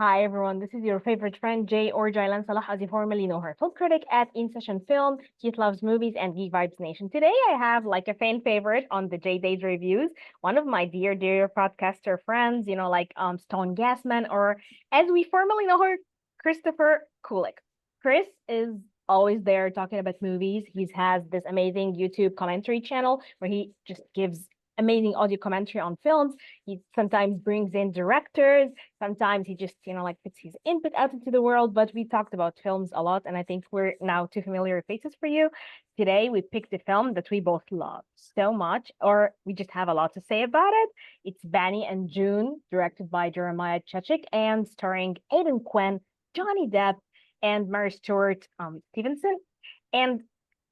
Hi everyone, this is your favorite friend Jay or Jailan Salah as you formerly know her. Film critic at In Session Film. Keith loves movies and Geek Vibes Nation. Today I have like a fan favorite on the Jay Days reviews. One of my dear podcaster friends, like Stone Gasman, or as we formerly know her, Christopher Kulik. Chris is always there talking about movies. He has this amazing YouTube commentary channel where he just gives amazing audio commentary on films. He sometimes brings in directors. Sometimes he just, puts his input out into the world. But we talked about films a lot, and I think we're now two familiar faces for you. Today, we picked a film that we both love so much, or we just have a lot to say about it. It's Benny and June, directed by Jeremiah Chechik and starring Aidan Quinn, Johnny Depp, and Mary Stuart Stevenson. And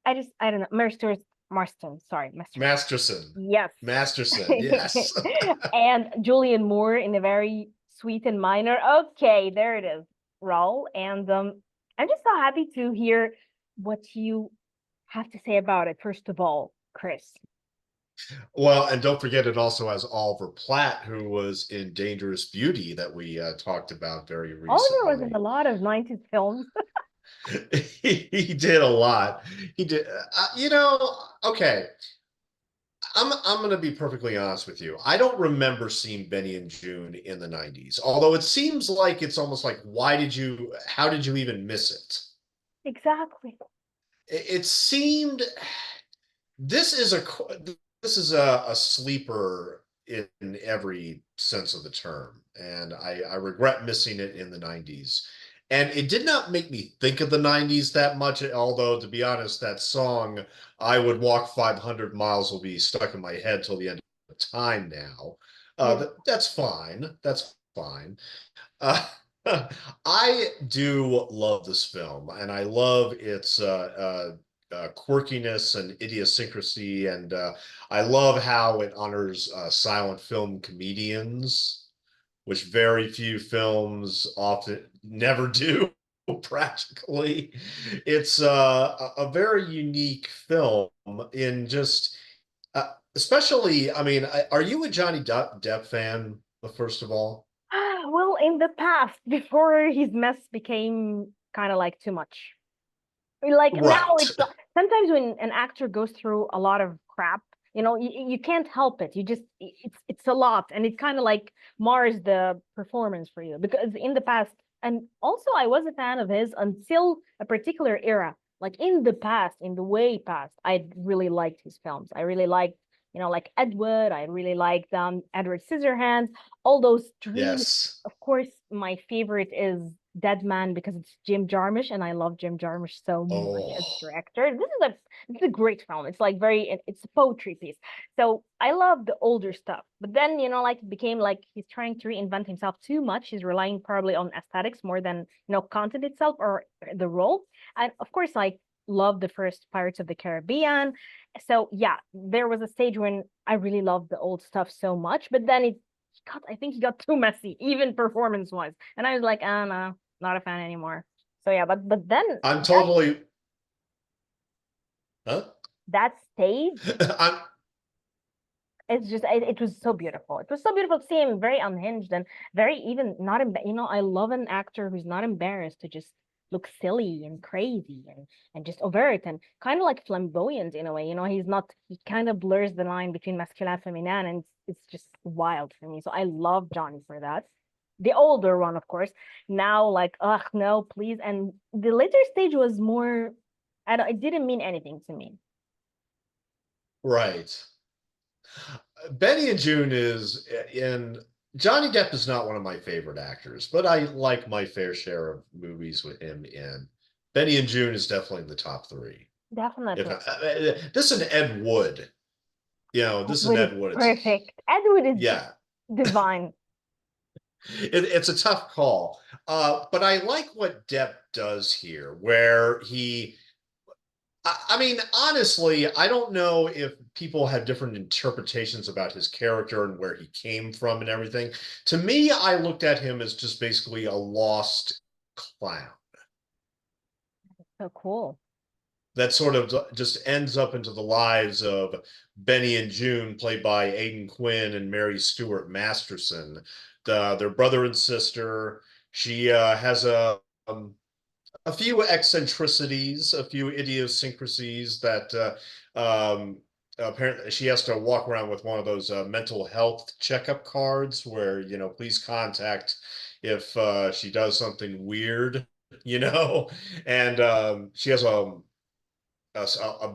I don't know, Mary Stuart Marston, sorry, Masterson. Masterson. Yes. Masterson, yes. And Julian Moore in a very sweet and minor. Okay, there it is. Role. And I'm just so happy to hear what you have to say about it, first of all, Chris. Well, and don't forget it also has Oliver Platt, who was in Dangerous Beauty that we talked about very Oliver was in a recently. lot of 90s films. He did a lot. He did, okay. I'm going to be perfectly honest with you. I don't remember seeing Benny and June in the 90s, although it seems like it's almost like, how did you even miss it? Exactly. It seemed this is a this is a sleeper in every sense of the term, and I regret missing it in the 90s. And it did not make me think of the 90s that much, although to be honest, that song "I Would Walk 500 Miles" will be stuck in my head till the end of time now. Yeah. That's fine. That's fine. Uh, I do love this film, and I love its quirkiness and idiosyncrasy, and I love how it honors silent film comedians, which very few films often never do. Practically, it's a very unique film in just, especially. I mean, are you a Johnny Depp fan? First of all. Well, in the past, before his mess became kind of like too much. Like now Right. it's sometimes when an actor goes through a lot of crap, you can't help it. You just it's a lot, and it kind of like mars the performance for you because in the past, and also I was a fan of his until a particular era. Like in the past, in the way past, I really liked his films. I really liked, like Edward. I really liked Edward Scissorhands, all those dreams. Yes. Of course, my favorite is Dead Man because it's Jim Jarmusch, and I love Jim Jarmusch so much as a Oh, director. This is a great film. It's like it's a poetry piece. So I love the older stuff. But then, like it became like he's trying to reinvent himself too much. He's relying probably on aesthetics more than, content itself or the role. And of course, like love the first Pirates of the Caribbean. So yeah, there was a stage when I really loved the old stuff so much, but then I think he got too messy, even performance wise. And I was like, oh no, not a fan anymore. So yeah, but then I'm that totally. Huh? that stage, I'm it was so beautiful. It was so beautiful to see him very unhinged and very even not I love an actor who's not embarrassed to just look silly and crazy and just overt and kind of like flamboyant in a way. He kind of blurs the line between masculine and feminine, and it's just wild for me. So I love Johnny for that. The older one, of course. Now, like, ugh, no, please. And the later stage was more, it didn't mean anything to me. right. Benny and June is in. Johnny Depp is not one of my favorite actors, but I like my fair share of movies with him in. Benny and June is definitely in the top three. If Definitely. this is an Ed Wood, this is an Edward is Ed Wood. perfect. Edward is just Yeah, divine. it's a tough call. But I like what Depp does here, where I mean, honestly, I don't know if people have different interpretations about his character and where he came from and everything. To me, I looked at him as just basically a lost clown So cool. that sort of just ends up into the lives of Benny and June, played by Aidan Quinn and Mary Stuart Masterson, their brother and sister. She has a few eccentricities, a few idiosyncrasies that apparently she has to walk around with one of those mental health checkup cards where, please contact if she does something weird, and she has a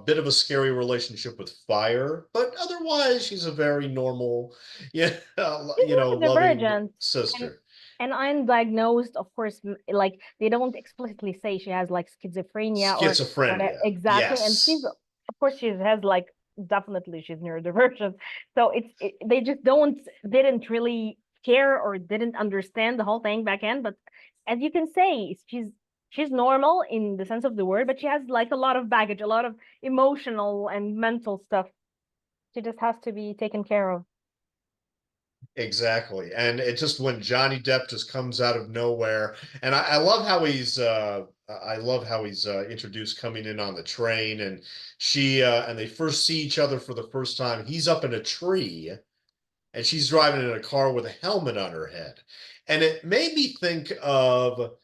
bit of a scary relationship with fire, but otherwise she's a very normal, yeah, She's loving neurodivergent, and sister. and undiagnosed, of course. Like they don't explicitly say she has like schizophrenia or whatever Schizophrenia, exactly. And she's, yes. of course, she has like definitely she's neurodivergent. So they just didn't really care or didn't understand the whole thing back then. But as you can say, she's normal in the sense of the word, but she has like a lot of baggage, a lot of emotional and mental stuff. She just has to be taken care of. Exactly. And it just when Johnny Depp just comes out of nowhere. And I love how he's introduced coming in on the train, and she and they first see each other for the first time. He's up in a tree and she's driving in a car with a helmet on her head. And it made me think of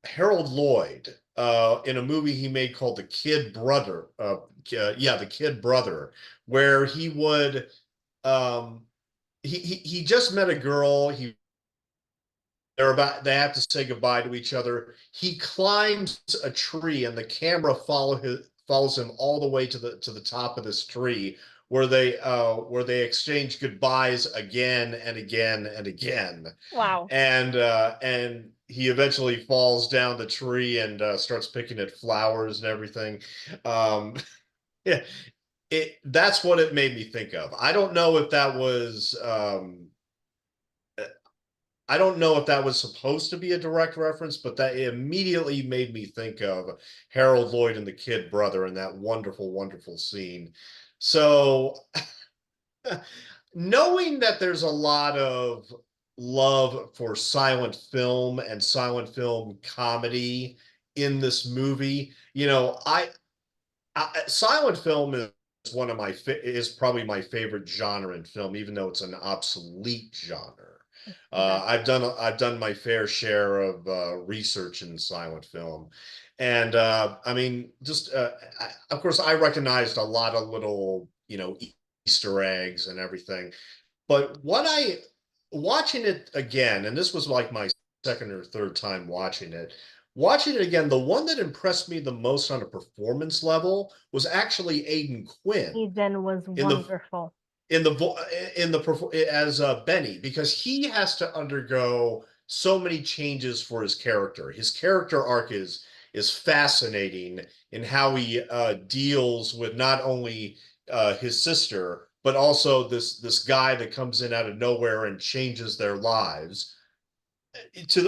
Harold Lloyd in a movie he made called The Kid Brother. Yeah, The Kid Brother, where he would um he just met a girl. They have to say goodbye to each other. He climbs a tree and the camera follows him all the way to the top of this tree where they exchange goodbyes again and again and again. Wow. And he eventually falls down the tree and starts picking at flowers and everything. Yeah, that's what it made me think of. I don't know if that was supposed to be a direct reference, but that immediately made me think of Harold Lloyd and the Kid Brother in that wonderful, wonderful scene. So, knowing that there's a lot of love for silent film and silent film comedy in this movie, silent film is is probably my favorite genre in film, even though it's an obsolete genre. Exactly. I've done my fair share of research in silent film, and I mean, of course, I recognized a lot of little Easter eggs and everything. But what I watching it again, and this was like my second or third time watching it. Watching it again, the one that impressed me the most on a performance level was actually Aidan Quinn Eden was in the wonderful. in the as Benny, because he has to undergo so many changes for his character. His character arc is fascinating in how he deals with not only his sister but also this guy that comes in out of nowhere and changes their lives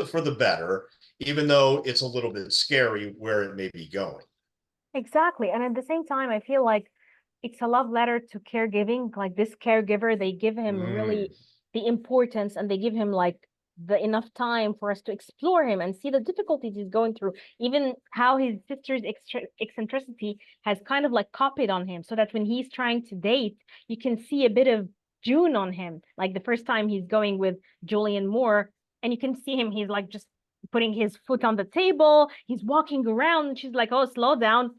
for the better, even though it's a little bit scary where it may be going. Exactly. And at the same time, I feel like it's a love letter to caregiving. Like this caregiver, they give him Mm, really the importance and they give him like the enough time for us to explore him and see the difficulties he's going through, even how his sister's eccentricity has kind of like copied on him, so that when he's trying to date, you can see a bit of June on him. Like the first time he's going with Julian Moore, and you can see him, he's like just putting his foot on the table, he's walking around, and she's like, oh, slow down.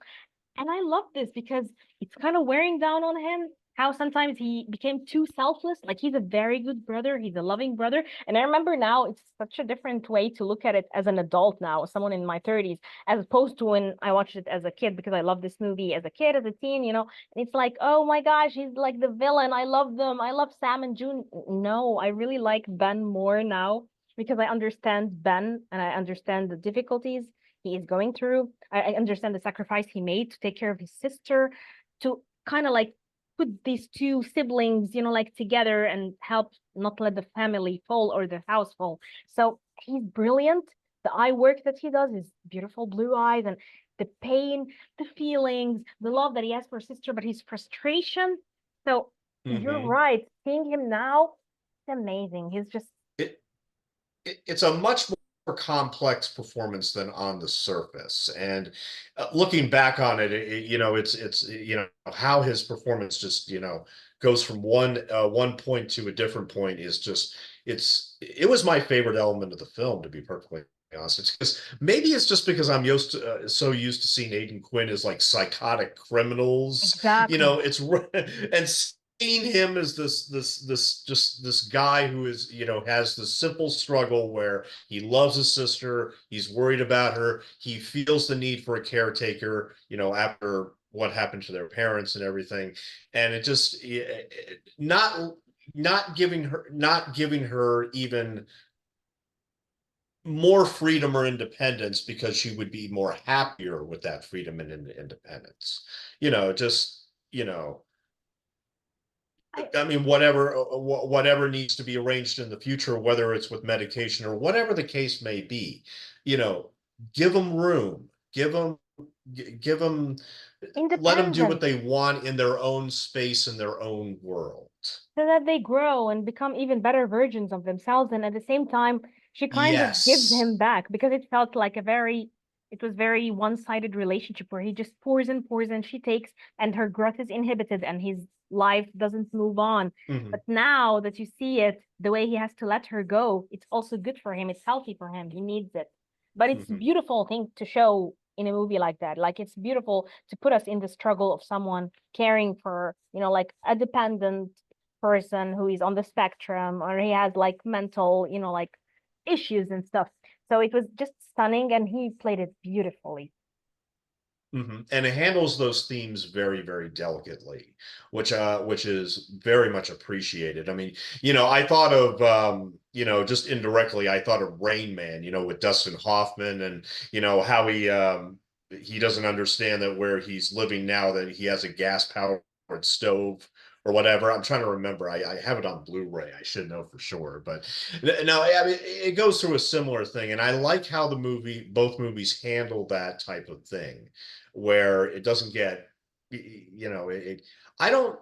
And I love this because it's kind of wearing down on him how sometimes he became too selfless. Like he's a very good brother, he's a loving brother. And I remember now it's such a different way to look at it as an adult now, someone in my 30s, as opposed to when I watched it as a kid, because I love this movie as a kid, as a teen, And it's like, oh my gosh, he's like the villain. I love them. I love Sam and June. No, I really like Ben more now because I understand Ben and I understand the difficulties he is going through. I understand the sacrifice he made to take care of his sister, to kind of like put these two siblings, like together and help not let the family fall or the house fall. So he's brilliant. The eye work that he does is beautiful blue eyes, and the pain, the feelings, the love that he has for his sister, but his frustration. So you're hmm right. Seeing him now, it's amazing. He's just It, it's a much more complex performance than on the surface. And looking back on it, it's how his performance just goes from one point to a different point it was my favorite element of the film, to be perfectly honest. It's because maybe it's just because I'm so used to seeing Aidan Quinn as like psychotic criminals. Exactly. It's and seeing him as this guy who is, has this simple struggle where he loves his sister, he's worried about her, he feels the need for a caretaker, after what happened to their parents and everything. And it just not giving her even more freedom or independence, because she would be more happier with that freedom and independence. Just, I, I mean, whatever needs to be arranged in the future, whether it's with medication or whatever the case may be, you know, give them room, give them, let them do what independent, they want in their own space, in their own world. so that they grow and become even better versions of themselves. And at the same time, she kind of gives him Yes. back because it felt like it was very one-sided relationship where he just pours in, she takes, and her growth is inhibited and his life doesn't move on. But Hmm. now that you see it, the way he has to let her go, it's also good for him. It's healthy for him. He needs it. But it's a Hmm. beautiful thing to show in a movie like that. Like it's beautiful to put us in the struggle of someone caring for, like a dependent person who is on the spectrum or he has like mental, like issues and stuff. So it was just stunning and he played it beautifully. Hmm. And it handles those themes very, very delicately, which is very much appreciated. I mean, I thought of just indirectly, I thought of Rain Man, with Dustin Hoffman, and how he doesn't understand that where he's living now, that he has a gas powered stove or whatever. I'm trying to remember. I have it on Blu-ray. I should know for sure. But no, I mean, it goes through a similar thing. And I like how both movies handle that type of thing, where it doesn't get, I don't,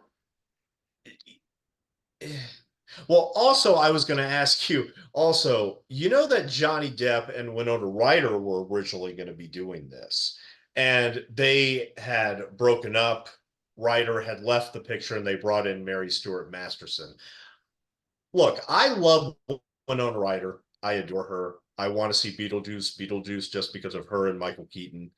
well, also, I was going to ask you also, that Johnny Depp and Winona Ryder were originally going to be doing this, and they had broken up. Ryder had left the picture and they brought in Mary Stuart Masterson. Look, I love Winona Ryder. I adore her. I want to see Beetlejuice just because of her and Michael Keaton.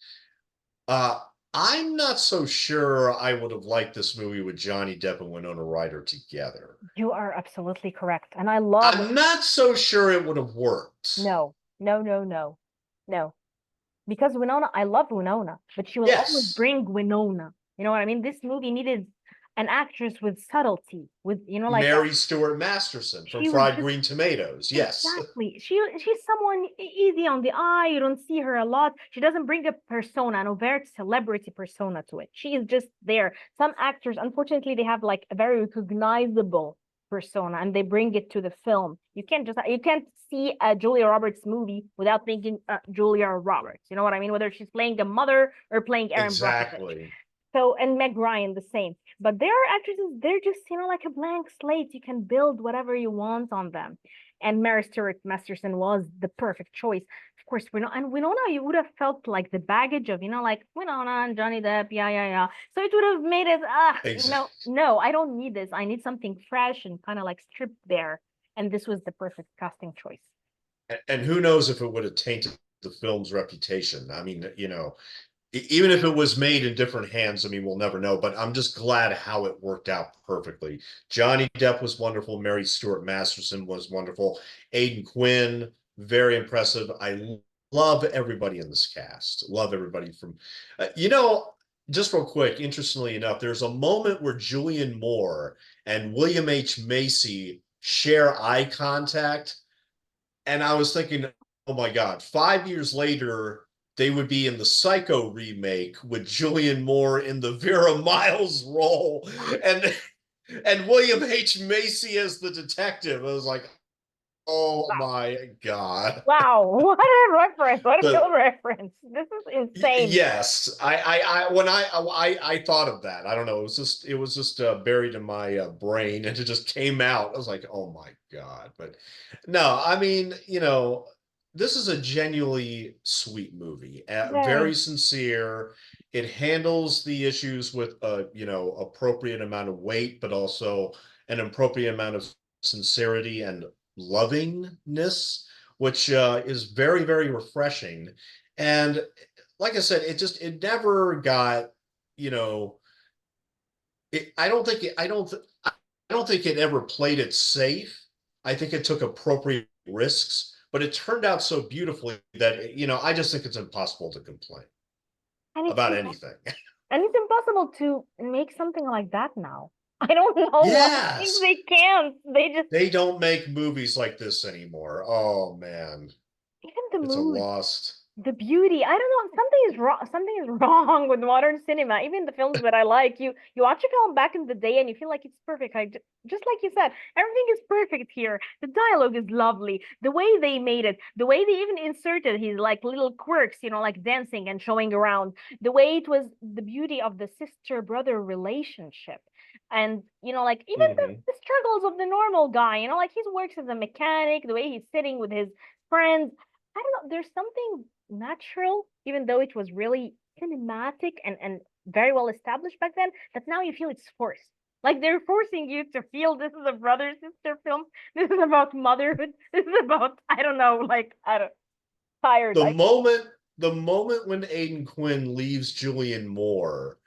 Uh, I'm not so sure I would have liked this movie with Johnny Depp and Winona Ryder together. You are absolutely correct. And I love I'm not so sure it would have worked. no, no, no, no, no. Because Winona, I love Winona, but she will always Yes, bring Winona. You know what I mean? This movie needed an actress with subtlety, with, like Mary Stuart Masterson from she was Fried just Green Tomatoes. Yes. exactly. She's someone easy on the eye. You don't see her a lot. She doesn't bring a persona, an overt celebrity persona to it. She is just there. Some actors, unfortunately, they have like a very recognizable persona and they bring it to the film. You can't see a Julia Roberts movie without thinking Julia Roberts. You know what I mean? Whether she's playing a mother or playing Erin Brockovich. Exactly. So, and Meg Ryan, the same. But there are actresses, they're just, like a blank slate. You can build whatever you want on them. And Mary Stuart Masterson was the perfect choice. Of course, Winona, you would have felt like the baggage of, like Winona and Johnny Depp, yeah, yeah, yeah. So it would have made it, Exactly. no, I don't need this. I need something fresh and kind of like stripped bare. And this was the perfect casting choice. And who knows if it would have tainted the film's reputation. I mean, even if it was made in different hands, I mean, we'll never know. But I'm just glad how it worked out perfectly. Johnny Depp was wonderful. Mary Stuart Masterson was wonderful. Aidan Quinn, very impressive. I love everybody in this cast. Love everybody from, just real quick, interestingly enough, there's a moment where Julianne Moore and William H. Macy share eye contact. And I was thinking, oh my God, 5 years later, they would be in the Psycho remake with Julianne Moore in the Vera Miles role, and William H. Macy as the detective. I was like, oh Wow. my God. Wow. What a reference. What a film The reference. This is insane. yes, when I thought of that, I don't know, it was just buried in my brain, and it just came out. I was like, oh my God. But no, I mean, this is a genuinely sweet movie, very Very. sincere. It handles the issues with a appropriate amount of weight, but also an appropriate amount of sincerity and lovingness, which is very, very refreshing. And like I said, it never got, you know, I don't think I don't think it ever played it safe. I think it took appropriate risks, but it turned out so beautifully that, I just think it's impossible to complain And it's about impossible. anything. And it's impossible to make something like that now. I don't know why. I think Yes. they can't. They just They don't make movies like this anymore. Oh man, even the it's a mood, lost. the beauty. I don't know. Something is wrong. Something is wrong with modern cinema. Even the films that I like, you watch a film back in the day and you feel like it's perfect. Just like you said, everything is perfect here. The dialogue is lovely. The way they made it, the way they even inserted his like little quirks, like dancing and showing around. The way it was the beauty of the sister brother relationship. And like even Mhm. the struggles of the normal guy, like he works as a mechanic, the way he's sitting with his friends. I don't know, there's something natural, even though it was really cinematic and very well established back then, that now you feel it's forced. Like they're forcing you to feel this is a brother sister film. This is about motherhood. This is about I don't know, like I don't tired. The Like moment, the moment when Aidan Quinn leaves Julian Moore,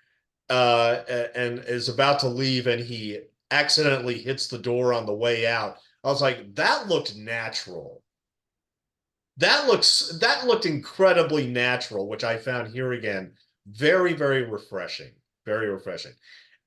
and is about to leave, and he accidentally hits the door on the way out, I was like, that looked natural. That looked incredibly natural, which I found here again very, very refreshing. Very refreshing.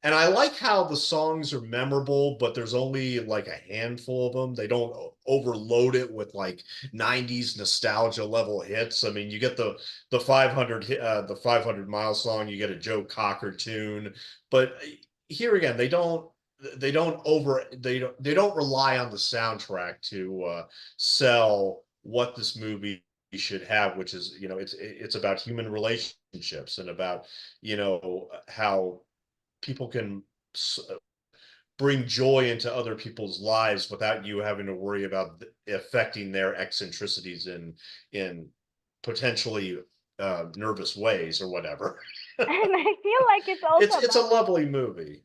And I like how the songs are memorable, but there's only like a handful of them. They don't overload it with like 90s nostalgia level hits. I mean, you get the 500 mile song, you get a Joe Cocker tune, but here again, they don't rely on the soundtrack to sell what this movie should have, which is, it's about human relationships and about, how people can bring joy into other people's lives without you having to worry about affecting their eccentricities in potentially nervous ways or whatever. and I feel like it's also It's a about lovely movie.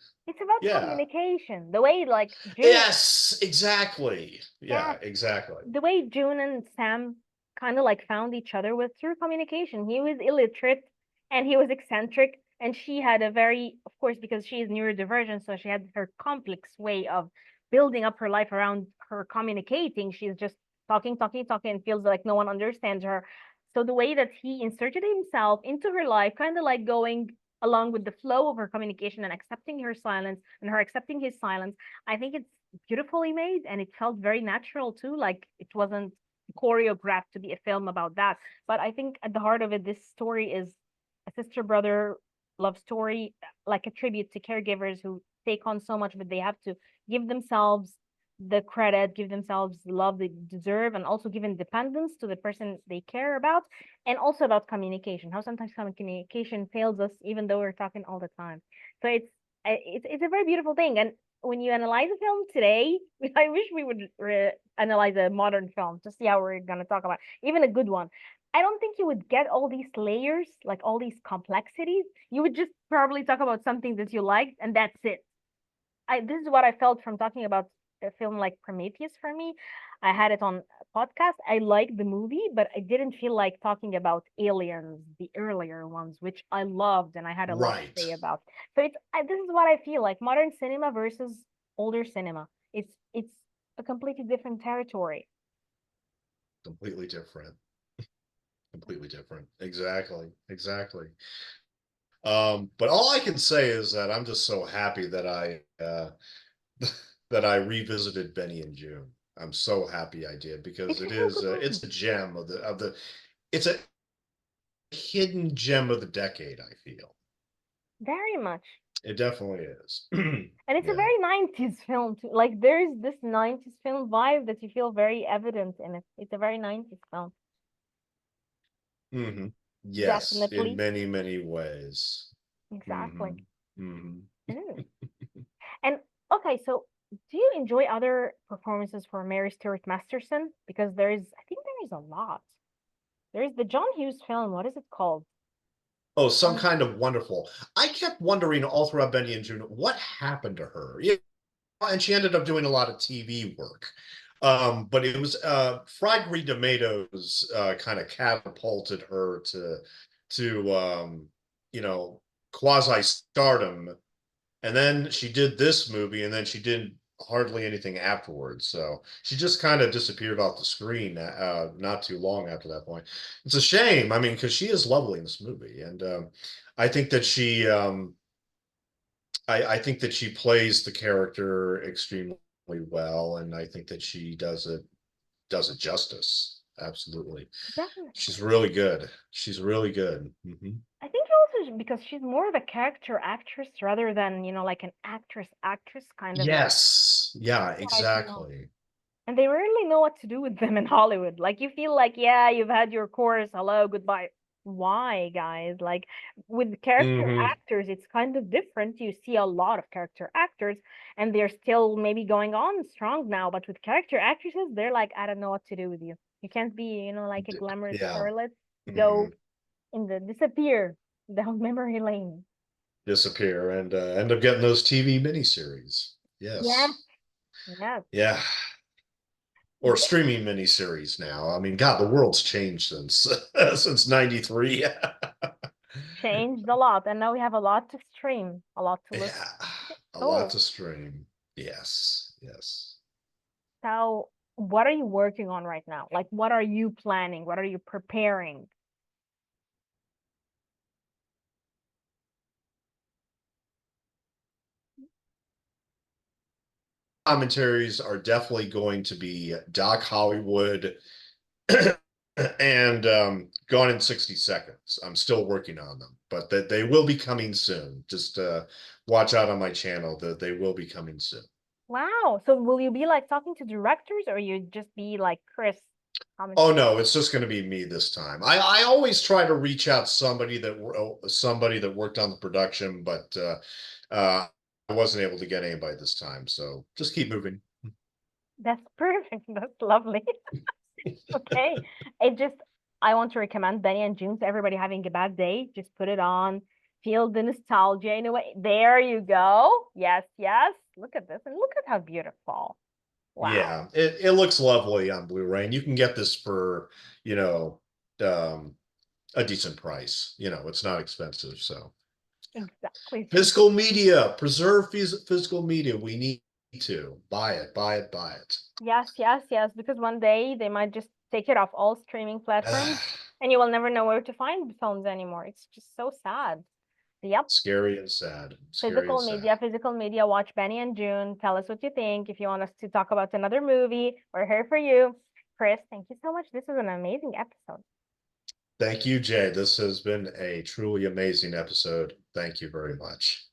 Yeah. communication. The way like June, Yes, exactly. yeah, Yeah, exactly. the way June and Sam kind of like found each other was through communication. He was illiterate and he was eccentric, and she had a very, of course, because she is neurodivergent, so she had her complex way of building up her life around her communicating. She's just talking, talking, talking, and feels like no one understands her. So the way that he inserted himself into her life, kind of like going along with the flow of her communication and accepting her silence and her accepting his silence, I think it's beautifully made and it felt very natural too. Like it wasn't choreographed to be a film about that. But I think at the heart of it, this story is a sister brother love story, like a tribute to caregivers who take on so much, but they have to give themselves the credit, give themselves the love they deserve, and also give independence to the person they care about, and also about communication. How sometimes communication fails us, even though we're talking all the time. So it's a very beautiful thing. And when you analyze a film today, I wish we would analyze a modern film to see how we're gonna talk about even a good one. I don't think you would get all these layers, like all these complexities. You would just probably talk about something that you liked, and that's it. This is what I felt from talking about a film like Prometheus for me. I had it on a podcast. I liked the movie, but I didn't feel like talking about Aliens, the earlier ones, which I loved and I had a lot to Right. say about. So this is what I feel like modern cinema versus older cinema. It's a completely different territory. Completely different. Completely different. Exactly. Exactly. But all I can say is that I'm just so happy that I that I revisited Benny and June. I'm so happy I did because It's a feel good it's movie, a gem of the it's a hidden gem of the decade, I feel. very much. It definitely is. And it's a Yeah. very 90s film too. Like there's this 90s film vibe that you feel very evident in it. It's a very 90s film. Hmm. Yes, in Definitely. many, many ways. Exactly. Hmm. Hmm. Mm. And okay, so do you enjoy other performances for Mary Stuart Masterson? Because I think there is a lot. There's the John Hughes film. What is it called? Oh, some Some kind of wonderful. I kept wondering all throughout Benny and June, what happened to her? Yeah, and she ended up doing a lot of TV work. But it was Fried Green Tomatoes kind of catapulted her to you know, quasi stardom. And then she did this movie, and then she did hardly anything afterwards. So she just kind of disappeared off the screen not too long after that point. It's a shame. I mean, because she is lovely in this movie, and I think that I think that she plays the character extremely well, and I think that she does it justice. Absolutely. She's Definitely. really good. She's really good. I think also because she's more of a character actress rather than, like an actress kind of like Yes. Yeah, what I feel. exactly. And they rarely know what to do with them in Hollywood. Like you feel like, yeah, you've had your course, hello, goodbye. Why, guys? Like with character Hmm. actors, it's kind of different. You see a lot of character actors and they're still maybe going on strong now, but with character actresses, they're like, I don't know what to do with you. You can't be, like a glamorous Yeah. starlet. Hmm. Go in the disappear down memory lane. Disappear and end up getting those TV miniseries. Yes, Yes. yes. Yeah. Or streaming miniseries now. I mean, God, the world's changed since since '93. Changed a lot, and now we have a lot to stream, a lot to listen. Yeah. A lot Oh, to stream. Yes. Yes. so what are you working on right now? Like, what are you planning? What are you preparing? Commentaries are definitely going to be Doc Hollywood and Gone in 60 Seconds. I'm still working on them, but that they will be coming soon. Just watch out on my channel that they will be coming soon. Wow. So will you be like talking to directors or you just be like Chris Oh commentating? no, it's just going to be me this time. I always try to reach out somebody that worked on the production, but I wasn't able to get anybody this time. So just keep moving. That's perfect. That's lovely. Okay. It just, I want to recommend Benny and June to everybody having a bad day. Just put it on, feel the nostalgia in a way. There you go. Yes, yes. Look at this and look at how beautiful. Wow. Yeah, it looks lovely on Blu-ray, and you can get this for, you know, um, a decent price. You know, it's not expensive. So Exactly. So physical media, preserve physical media. We need to buy it, buy it, buy it. yes, yes, yes, because one day they might just take it off all streaming platforms and you will never know where to find films anymore. It's just so sad. Yep. Scary and sad. Scary and sad. Physical media, watch Benny and June. Tell us what you think. If you want us to talk about another movie, we're here for you. Chris, thank you so much. This was an amazing episode. Thank you, Jay. This has been a truly amazing episode. Thank you very much.